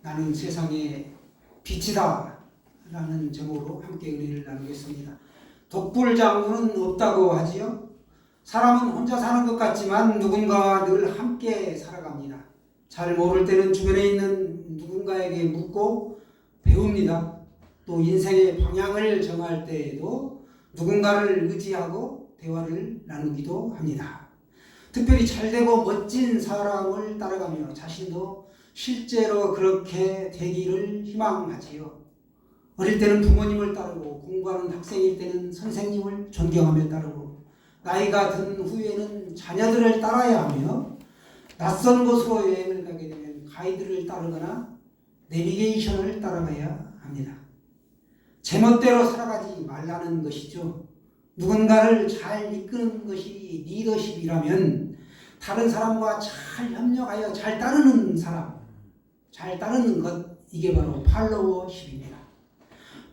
나는 세상의 빛이다 라는 제목으로 함께 은혜를 나누겠습니다. 독불장군은 없다고 하지요. 사람은 혼자 사는 것 같지만 누군가와 늘 함께 살아갑니다. 잘 모를 때는 주변에 있는 누군가에게 묻고 배웁니다. 또 인생의 방향을 정할 때에도 누군가를 의지하고 대화를 나누기도 합니다. 특별히 잘되고 멋진 사람을 따라가며 자신도 실제로 그렇게 되기를 희망하지요. 어릴 때는 부모님을 따르고 공부하는 학생일 때는 선생님을 존경하며 따르고 나이가 든 후에는 자녀들을 따라야 하며 낯선 곳으로 여행을 가게 되면 가이드를 따르거나 내비게이션을 따라가야 합니다. 제멋대로 살아가지 말라는 것이죠. 누군가를 잘 이끄는 것이 리더십이라면 다른 사람과 잘 협력하여 잘 따르는 사람, 잘 따르는 것, 이게 바로 팔로워십입니다.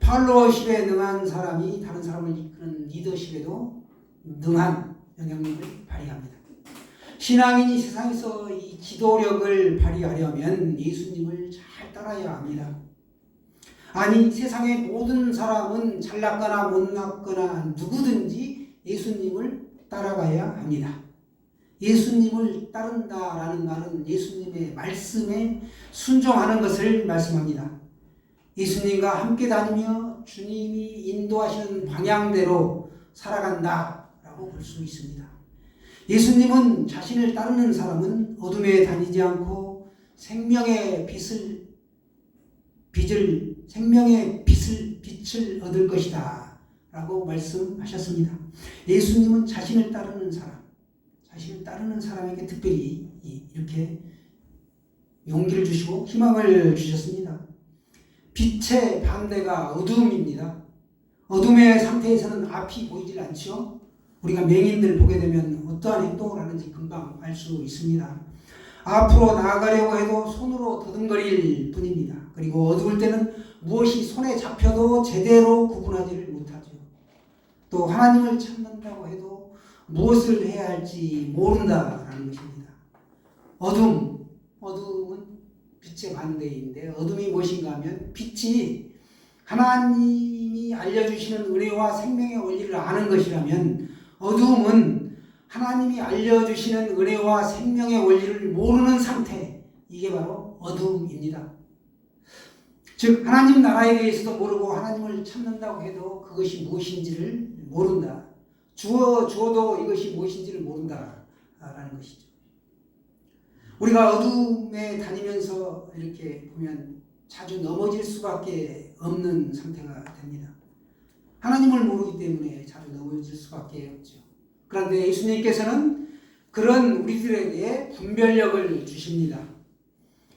팔로워십에 능한 사람이 다른 사람을 이끄는 리더십에도 능한 영향력을 발휘합니다. 신앙인이 세상에서 이 지도력을 발휘하려면 예수님을 잘 따라야 합니다. 아니, 세상의 모든 사람은 잘났거나 못났거나 누구든지 예수님을 따라가야 합니다. 예수님을 따른다라는 말은 예수님의 말씀에 순종하는 것을 말씀합니다. 예수님과 함께 다니며 주님이 인도하시는 방향대로 살아간다라고 볼 수 있습니다. 예수님은 자신을 따르는 사람은 어둠에 다니지 않고 생명의 빛을 얻을 것이다 라고 말씀하셨습니다. 예수님은 자신을 따르는 사람에게 특별히 이렇게 용기를 주시고 희망을 주셨습니다. 빛의 반대가 어둠입니다. 어둠의 상태에서는 앞이 보이질 않죠. 우리가 맹인들 보게 되면 어떠한 행동을 하는지 금방 알 수 있습니다. 앞으로 나아가려고 해도 손으로 더듬거릴 뿐입니다. 그리고 어두울 때는 무엇이 손에 잡혀도 제대로 구분하지를 못하죠. 또 하나님을 찾는다고 해도 무엇을 해야 할지 모른다라는 것입니다. 어둠은 빛의 반대인데 어둠이 무엇인가 하면 빛이 하나님이 알려주시는 은혜와 생명의 원리를 아는 것이라면 어둠은 하나님이 알려주시는 은혜와 생명의 원리를 모르는 상태, 이게 바로 어둠입니다. 즉 하나님 나라에 대해서도 모르고 하나님을 찾는다고 해도 그것이 무엇인지를 모른다. 주어도 이것이 무엇인지를 모른다라는 것이죠. 우리가 어둠에 다니면서 이렇게 보면 자주 넘어질 수밖에 없는 상태가 됩니다. 하나님을 모르기 때문에 자주 넘어질 수밖에 없죠. 그런데 예수님께서는 그런 우리들에게 분별력을 주십니다.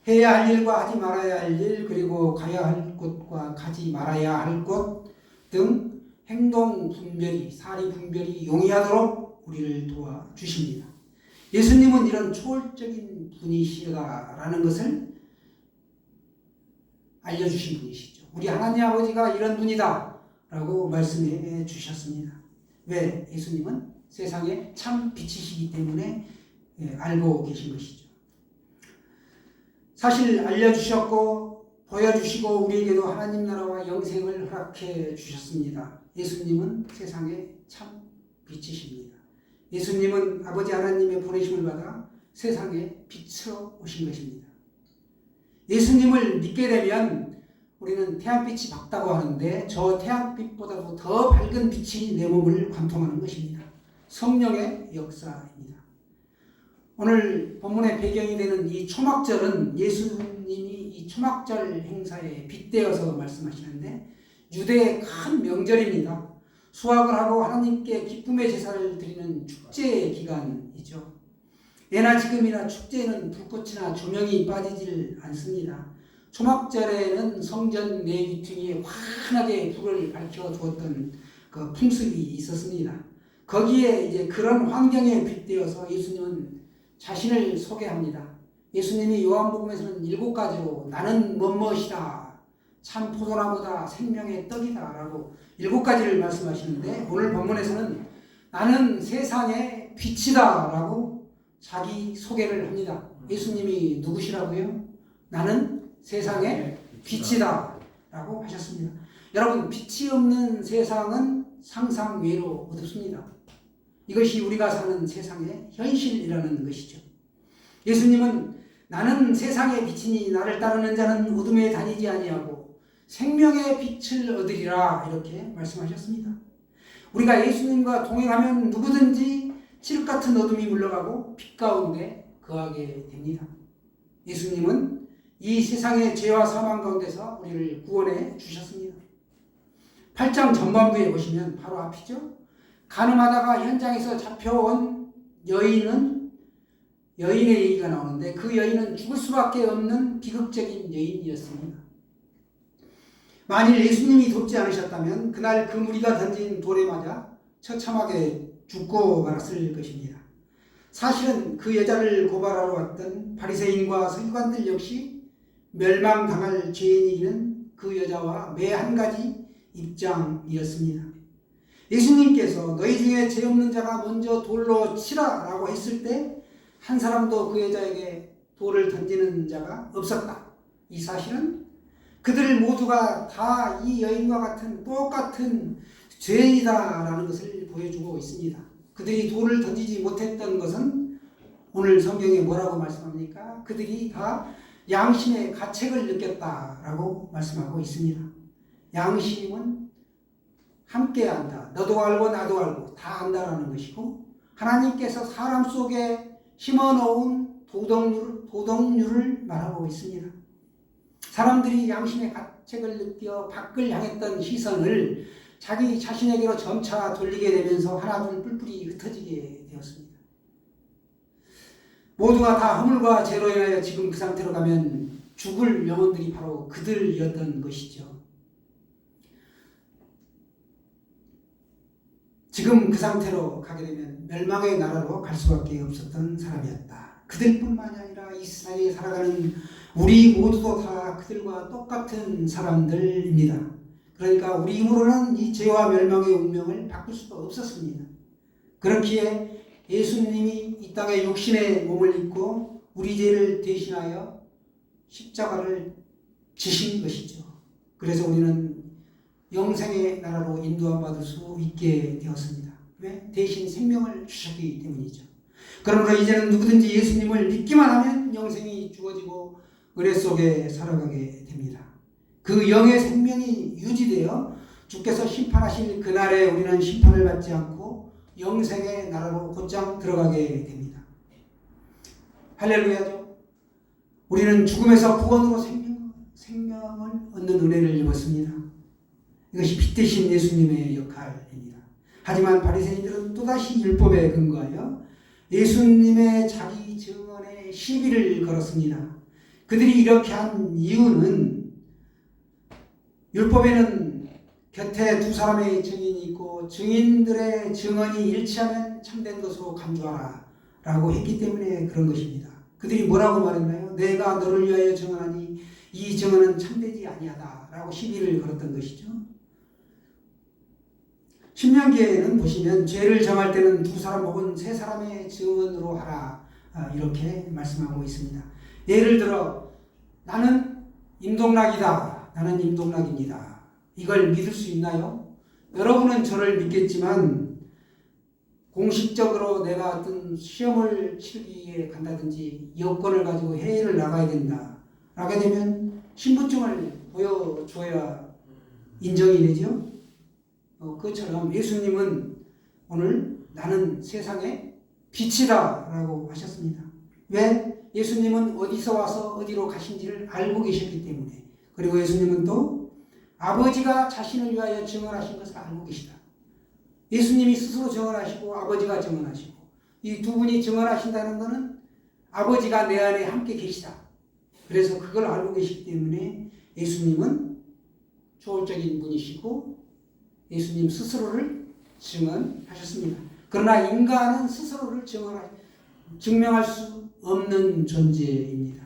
해야 할 일과 하지 말아야 할 일, 그리고 가야 할 곳과 가지 말아야 할 곳 등 행동 분별이, 사리 분별이 용이하도록 우리를 도와주십니다. 예수님은 이런 초월적인 분이시다라는 것을 알려주신 분이시죠. 우리 하나님 아버지가 이런 분이다 라고 말씀해 주셨습니다. 왜? 예수님은 세상에 참 빛이시기 때문에 알고 계신 것이죠. 사실 알려주셨고 보여주시고 우리에게도 하나님 나라와 영생을 허락해 주셨습니다. 예수님은 세상에 참 빛이십니다. 예수님은 아버지 하나님의 보내심을 받아 세상에 빛으로 오신 것입니다. 예수님을 믿게 되면 우리는 태양빛이 밝다고 하는데 저 태양빛보다도 더 밝은 빛이 내 몸을 관통하는 것입니다. 성령의 역사입니다. 오늘 본문의 배경이 되는 이 초막절은 예수님이 이 초막절 행사에 빗대어서 말씀하시는데 유대의 큰 명절입니다. 수확을 하고 하나님께 기쁨의 제사를 드리는 축제의 기간이죠. 예나 지금이나 축제에는 불꽃이나 조명이 빠지질 않습니다. 초막절에는 성전 내 귀퉁이에 환하게 불을 밝혀 두었던 그 풍습이 있었습니다. 거기에 이제 그런 환경에 빗대어서 예수님은 자신을 소개합니다. 예수님이 요한복음에서는 7가지로 나는 뭐뭐이다, 참 포도나무다, 생명의 떡이다 라고 7가지를 말씀하시는데 오늘 본문에서는 나는 세상의 빛이다 라고 자기 소개를 합니다. 예수님이 누구시라고요? 나는 세상의 빛이다 라고 하셨습니다. 여러분, 빛이 없는 세상은 상상 외로 어둡습니다. 이것이 우리가 사는 세상의 현실이라는 것이죠. 예수님은 나는 세상의 빛이니 나를 따르는 자는 어둠에 다니지 아니하고 생명의 빛을 얻으리라 이렇게 말씀하셨습니다. 우리가 예수님과 동행하면 누구든지 칠흑 같은 어둠이 물러가고 빛 가운데 거하게 됩니다. 예수님은 이 세상의 죄와 사망 가운데서 우리를 구원해 주셨습니다. 8장 전반부에 보시면 바로 앞이죠. 가늠하다가 현장에서 잡혀온 여인의 얘기가 나오는데 그 여인은 죽을 수밖에 없는 비극적인 여인이었습니다. 만일 예수님이 돕지 않으셨다면 그날 그 무리가 던진 돌에 맞아 처참하게 죽고 말았을 것입니다. 사실은 그 여자를 고발하러 왔던 바리새인과 서기관들 역시 멸망당할 죄인이기는 그 여자와 매 한 가지 입장이었습니다. 예수님께서 너희 중에 죄 없는 자가 먼저 돌로 치라 라고 했을 때 한 사람도 그 여자에게 돌을 던지는 자가 없었다. 이 사실은 그들 모두가 다 이 여인과 같은 똑같은 죄인이다라는 것을 보여주고 있습니다. 그들이 돌을 던지지 못했던 것은 오늘 성경에 뭐라고 말씀합니까? 그들이 다 양심의 가책을 느꼈다라고 말씀하고 있습니다. 양심은 함께한다. 너도 알고 나도 알고 다 안다라는 것이고 하나님께서 사람 속에 심어놓은 도덕률을 말하고 있습니다. 사람들이 양심의 가책을 느껴 밖을 향했던 시선을 자기 자신에게로 점차 돌리게 되면서 하나둘 뿔뿔이 흩어지게 되었습니다. 모두가 다 허물과 죄로 인하여 지금 그 상태로 가면 죽을 영혼들이 바로 그들이었던 것이죠. 지금 그 상태로 가게 되면 멸망의 나라로 갈 수밖에 없었던 사람이었다. 그들뿐만이 아니라 이 세상에 살아가는 우리 모두도 다 그들과 똑같은 사람들입니다. 그러니까 우리 힘으로는 이 죄와 멸망의 운명을 바꿀 수가 없었습니다. 그렇기에 예수님이 이 땅에 육신의 몸을 입고 우리 죄를 대신하여 십자가를 지신 것이죠. 그래서 우리는 영생의 나라로 인도받을 수 있게 되었습니다. 왜? 대신 생명을 주셨기 때문이죠. 그러므로 이제는 누구든지 예수님을 믿기만 하면 영생이 주어지고 은혜 속에 살아가게 됩니다. 그 영의 생명이 유지되어 주께서 심판하실 그날에 우리는 심판을 받지 않고 영생의 나라로 곧장 들어가게 됩니다. 할렐루야죠. 우리는 죽음에서 구원으로 생명을 얻는 은혜를 입었습니다. 이것이 빛 대신 예수님의 역할입니다. 하지만 바리새인들은 또다시 율법에 근거하여 예수님의 자기 증언에 시비를 걸었습니다. 그들이 이렇게 한 이유는 율법에는 곁에 두 사람의 증인이 있고 증인들의 증언이 일치하면 참된 것으로 간주하라 라고 했기 때문에 그런 것입니다. 그들이 뭐라고 말했나요? 내가 너를 위하여 증언하니 이 증언은 참되지 아니하다 라고 시비를 걸었던 것이죠. 신명기에는 보시면 죄를 정할 때는 두 사람 혹은 세 사람의 증언으로 하라 이렇게 말씀하고 있습니다. 예를 들어 나는 임동락이다. 나는 임동락입니다. 이걸 믿을 수 있나요? 여러분은 저를 믿겠지만 공식적으로 내가 어떤 시험을 치르기 위해 간다든지 여권을 가지고 해외를 나가야 된다. 라게 되면 신분증을 보여줘야 인정이 되죠. 그것처럼 예수님은 오늘 나는 세상의 빛이다 라고 하셨습니다. 왜? 예수님은 어디서 와서 어디로 가신지를 알고 계셨기 때문에. 그리고 예수님은 또 아버지가 자신을 위하여 증언하신 것을 알고 계시다. 예수님이 스스로 증언하시고 아버지가 증언하시고 이 두 분이 증언하신다는 것은 아버지가 내 안에 함께 계시다. 그래서 그걸 알고 계시기 때문에 예수님은 초월적인 분이시고 예수님 스스로를 증언하셨습니다. 그러나 인간은 스스로를 증명할 수 없는 존재입니다.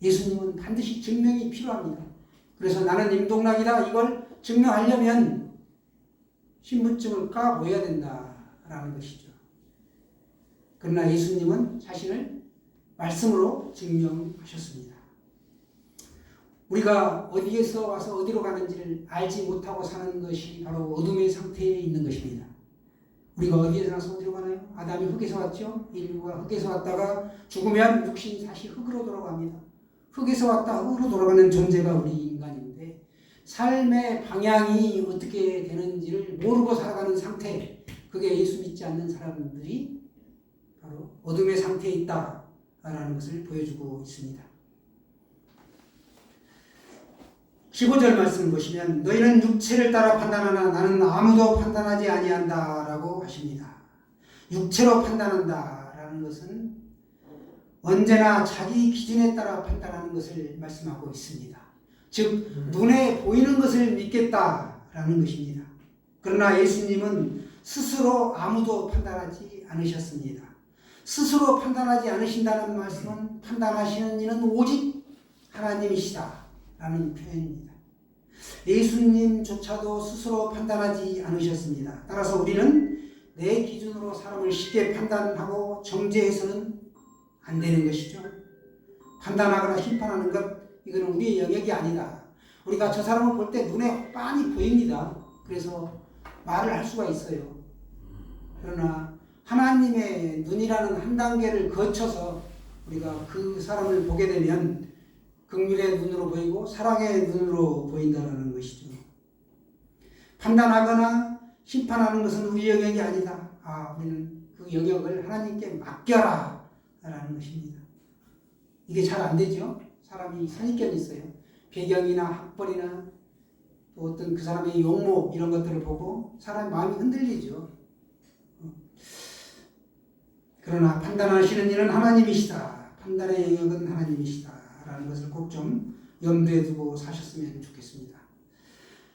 예수님은 반드시 증명이 필요합니다. 그래서 나는 임동락이다 이걸 증명하려면 신분증을 까보여야 된다라는 것이죠. 그러나 예수님은 자신을 말씀으로 증명하셨습니다. 우리가 어디에서 와서 어디로 가는지를 알지 못하고 사는 것이 바로 어둠의 상태에 있는 것입니다. 우리가 어디에서 와서 어디로 가나요? 아담이 흙에서 왔죠. 인류가 흙에서 왔다가 죽으면 육신이 다시 흙으로 돌아갑니다. 흙에서 왔다 흙으로 돌아가는 존재가 우리 인간인데 삶의 방향이 어떻게 되는지를 모르고 살아가는 상태, 그게 예수 믿지 않는 사람들이 바로 어둠의 상태에 있다라는 것을 보여주고 있습니다. 15절 말씀을 보시면 너희는 육체를 따라 판단하나 나는 아무도 판단하지 아니한다 라고 하십니다. 육체로 판단한다라는 것은 언제나 자기 기준에 따라 판단하는 것을 말씀하고 있습니다. 즉 눈에 보이는 것을 믿겠다라는 것입니다. 그러나 예수님은 스스로 아무도 판단하지 않으셨습니다. 스스로 판단하지 않으신다는 말씀은 판단하시는 이는 오직 하나님이시다 라는 표현입니다. 예수님조차도 스스로 판단하지 않으셨습니다. 따라서 우리는 내 기준으로 사람을 쉽게 판단하고 정죄해서는 안 되는 것이죠. 판단하거나 심판하는 것, 이거는 우리의 영역이 아니다. 우리가 저 사람을 볼 때 눈에 빤히 보입니다. 그래서 말을 할 수가 있어요. 그러나 하나님의 눈이라는 한 단계를 거쳐서 우리가 그 사람을 보게 되면 긍휼의 눈으로 보이고 사랑의 눈으로 보인다는 것이죠. 판단하거나 심판하는 것은 우리 영역이 아니다. 우리는 그 영역을 하나님께 맡겨라 라는 것입니다. 이게 잘 안 되죠. 사람이 선입견이 있어요. 배경이나 학벌이나 또 어떤 그 사람의 용모 이런 것들을 보고 사람의 마음이 흔들리죠. 그러나 판단하시는 이는 하나님이시다. 판단의 영역은 하나님이시다 라는 것을 꼭 좀 염두에 두고 사셨으면 좋겠습니다.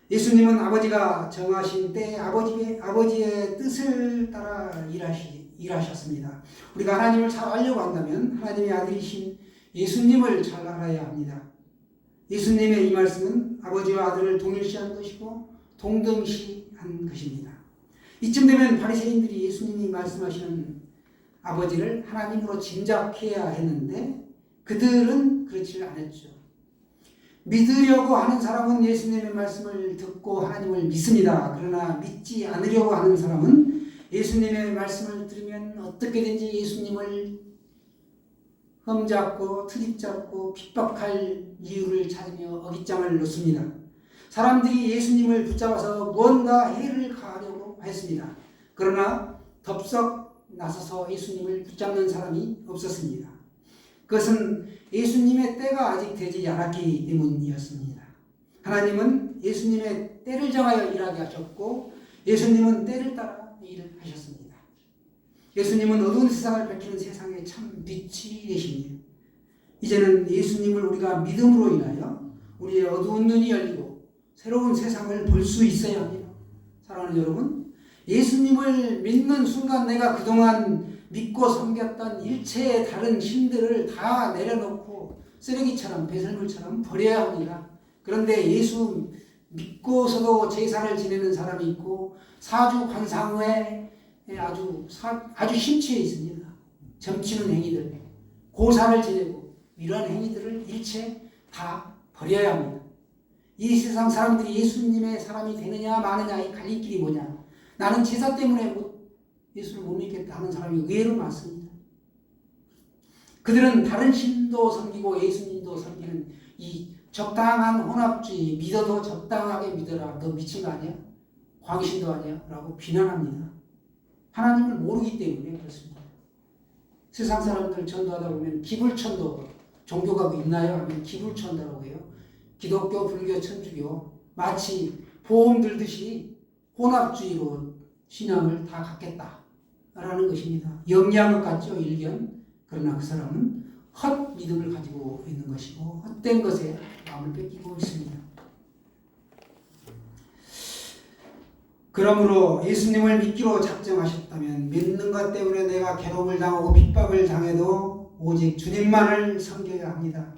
예수님은 아버지가 정하신 때 아버지의 뜻을 따라 일하셨습니다. 우리가 하나님을 잘 알려고 한다면 하나님의 아들이신 예수님을 잘 알아야 합니다. 예수님의 이 말씀은 아버지와 아들을 동일시한 것이고 동등시한 것입니다. 이쯤 되면 바리새인들이 예수님이 말씀하시는 아버지를 하나님으로 짐작해야 했는데 그들은 그렇지 않았죠. 믿으려고 하는 사람은 예수님의 말씀을 듣고 하나님을 믿습니다. 그러나 믿지 않으려고 하는 사람은 예수님의 말씀을 들으면 어떻게든지 예수님을 흠잡고 트집잡고 핍박할 이유를 찾으며 어깃장을 놓습니다. 사람들이 예수님을 붙잡아서 무언가 해를 가하려고 했습니다. 그러나 덥석 나서서 예수님을 붙잡는 사람이 없었습니다. 그것은 예수님의 때가 아직 되지 않았기 때문이었습니다. 하나님은 예수님의 때를 정하여 일하게 하셨고 예수님은 때를 따라 일을 하셨습니다. 예수님은 어두운 세상을 밝히는 세상의 참 빛이 되십니다. 이제는 예수님을 우리가 믿음으로 인하여 우리의 어두운 눈이 열리고 새로운 세상을 볼 수 있어야 합니다. 사랑하는 여러분, 예수님을 믿는 순간 내가 그동안 믿고 섬겼던 일체의 다른 힘들을 다 내려놓고 쓰레기처럼 배설물처럼 버려야 합니다. 그런데 예수 믿고서도 제사를 지내는 사람이 있고 사주 관상 후에 아주 심취해 있습니다. 점치는 행위들, 고사를 지내고 이런 행위들을 일체 다 버려야 합니다. 이 세상 사람들이 예수님의 사람이 되느냐 마느냐의 갈림길이 뭐냐. 나는 제사 때문에 예수를 못 믿겠다 하는 사람이 의외로 많습니다. 그들은 다른 신도 섬기고 예수님도 섬기는 이 적당한 혼합주의, 믿어도 적당하게 믿어라. 너 미친 거 아니야? 광신도 아니야? 라고 비난합니다. 하나님을 모르기 때문에 그렇습니다. 세상 사람들 전도하다 보면 기불천도, 종교가 있나요? 하면 기불천도라고 해요. 기독교, 불교, 천주교 마치 보험 들듯이 혼합주의로 신앙을 다 갖겠다라는 것입니다. 영리한 것 같죠, 일견. 그러나 그 사람은 헛 믿음을 가지고 있는 것이고 헛된 것에 마음을 뺏기고 있습니다. 그러므로 예수님을 믿기로 작정하셨다면 믿는 것 때문에 내가 괴로움을 당하고 핍박을 당해도 오직 주님만을 섬겨야 합니다.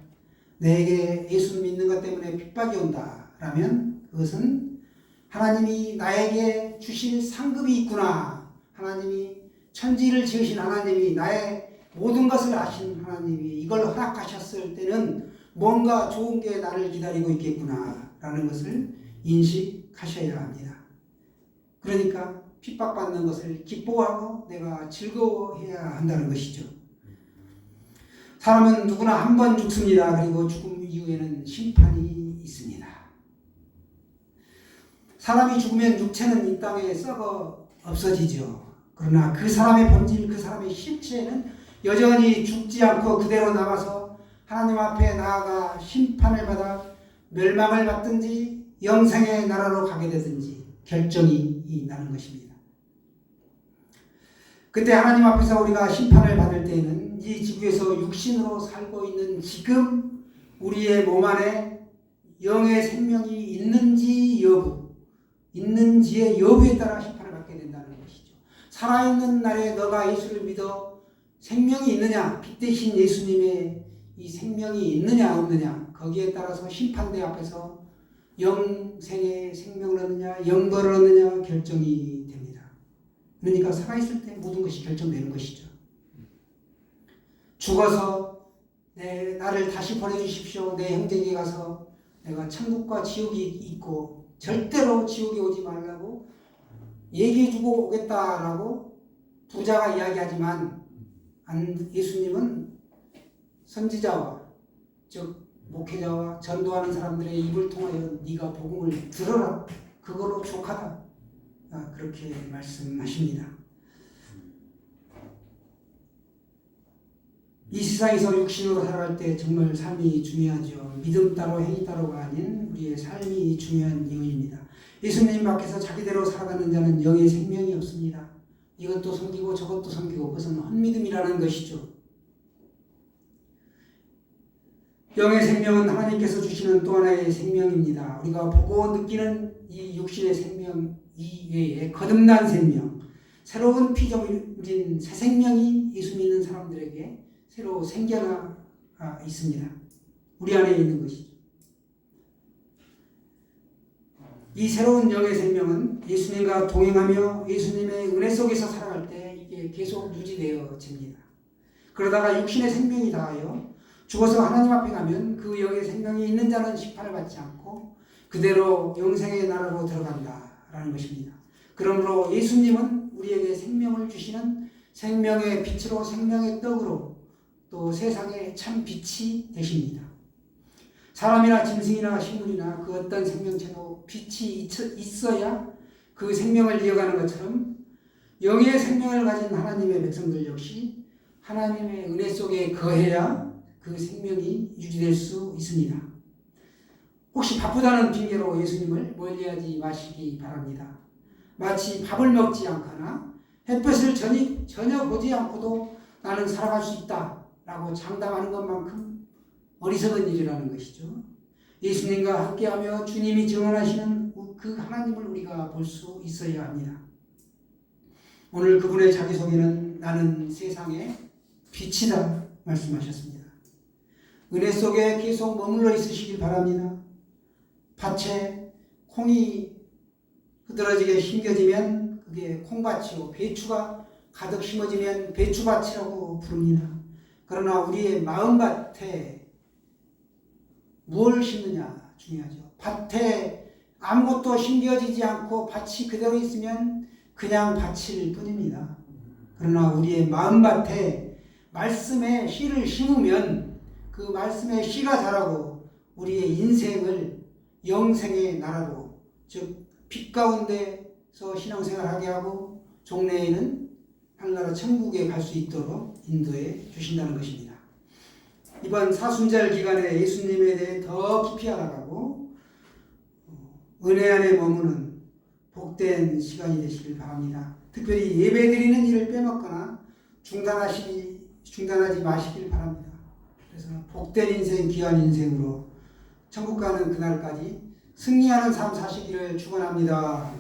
내게 예수 믿는 것 때문에 핍박이 온다라면 그것은 하나님이 나에게 주실 상급이 있구나. 하나님이 천지를 지으신 하나님이 나의 모든 것을 아신 하나님이 이걸 허락하셨을 때는 뭔가 좋은 게 나를 기다리고 있겠구나라는 것을 인식하셔야 합니다. 그러니까 핍박받는 것을 기뻐하고 내가 즐거워해야 한다는 것이죠. 사람은 누구나 한 번 죽습니다. 그리고 죽음 이후에는 심판이 있습니다. 사람이 죽으면 육체는 이 땅에 썩어 없어지죠. 그러나 그 사람의 본질, 그 사람의 실체는 여전히 죽지 않고 그대로 남아서 하나님 앞에 나아가 심판을 받아 멸망을 받든지 영생의 나라로 가게 되든지 결정이 나는 것입니다. 그때 하나님 앞에서 우리가 심판을 받을 때에는 이 지구에서 육신으로 살고 있는 지금 우리의 몸 안에 영의 생명이 있는지 여부, 있는지의 여부에 따라 심판을 받게 된다는 것이죠. 살아있는 날에 너가 예수를 믿어 생명이 있느냐, 빛 대신 예수님의 이 생명이 있느냐 없느냐, 거기에 따라서 심판대 앞에서 영생의 생명을 얻느냐 영벌을 얻느냐 결정이 됩니다. 그러니까 살아있을 때 모든 것이 결정되는 것이죠. 죽어서 나를 다시 보내주십시오. 내 형제에게 가서 내가 천국과 지옥이 있고 절대로 지옥에 오지 말라고 얘기해주고 오겠다라고 부자가 이야기하지만 예수님은 선지자와 즉 목회자와 전도하는 사람들의 입을 통하여 네가 복음을 들어라. 그거로 족하다. 그렇게 말씀하십니다. 이 세상에서 육신으로 살아갈 때 정말 삶이 중요하죠. 믿음 따로 행위 따로가 아닌 우리의 삶이 중요한 이유입니다. 예수님 밖에서 자기대로 살아가는 자는 영의 생명이 없습니다. 이것도 섬기고 저것도 섬기고 그것은 헛믿음이라는 것이죠. 영의 생명은 하나님께서 주시는 또 하나의 생명입니다. 우리가 보고 느끼는 이 육신의 생명 이외에 거듭난 생명, 새로운 피조물인 새 생명이 예수 믿는 사람들에게 새로 생겨나 있습니다. 우리 안에 있는 것이죠. 이 새로운 영의 생명은 예수님과 동행하며 예수님의 은혜 속에서 살아갈 때 이게 계속 유지되어집니다. 그러다가 육신의 생명이 다하여 죽어서 하나님 앞에 가면 그 영의 생명이 있는 자는 심판을 받지 않고 그대로 영생의 나라로 들어간다라는 것입니다. 그러므로 예수님은 우리에게 생명을 주시는 생명의 빛으로 생명의 떡으로 또 세상의 참 빛이 되십니다. 사람이나 짐승이나 식물이나 그 어떤 생명체도 빛이 있어야 그 생명을 이어가는 것처럼 영의 생명을 가진 하나님의 백성들 역시 하나님의 은혜 속에 거해야 그 생명이 유지될 수 있습니다. 혹시 바쁘다는 핑계로 예수님을 멀리하지 마시기 바랍니다. 마치 밥을 먹지 않거나 햇볕을 전혀 보지 않고도 나는 살아갈 수 있다라고 장담하는 것만큼 어리석은 일이라는 것이죠. 예수님과 함께하며 주님이 증언하시는 그 하나님을 우리가 볼 수 있어야 합니다. 오늘 그분의 자기소개는 나는 세상의 빛이다 말씀하셨습니다. 은혜 속에 계속 머물러 있으시길 바랍니다. 밭에 콩이 흐드러지게 심겨지면 그게 콩밭이요, 배추가 가득 심어지면 배추밭이라고 부릅니다. 그러나 우리의 마음밭에 무엇을 심느냐 중요하죠. 밭에 아무것도 심겨지지 않고 밭이 그대로 있으면 그냥 밭일 뿐입니다. 그러나 우리의 마음밭에 말씀의 씨를 심으면 그 말씀의 씨가 자라고 우리의 인생을 영생의 나라로, 즉 빛 가운데서 신앙생활하게 하고 종래에는 하늘나라 천국에 갈 수 있도록 인도해 주신다는 것입니다. 이번 사순절 기간에 예수님에 대해 더 깊이 알아가고 은혜 안에 머무는 복된 시간이 되시길 바랍니다. 특별히 예배드리는 일을 빼먹거나 중단하지 마시길 바랍니다. 그래서 복된 인생, 귀한 인생으로 천국 가는 그날까지 승리하는 삶 사시기를 축원합니다.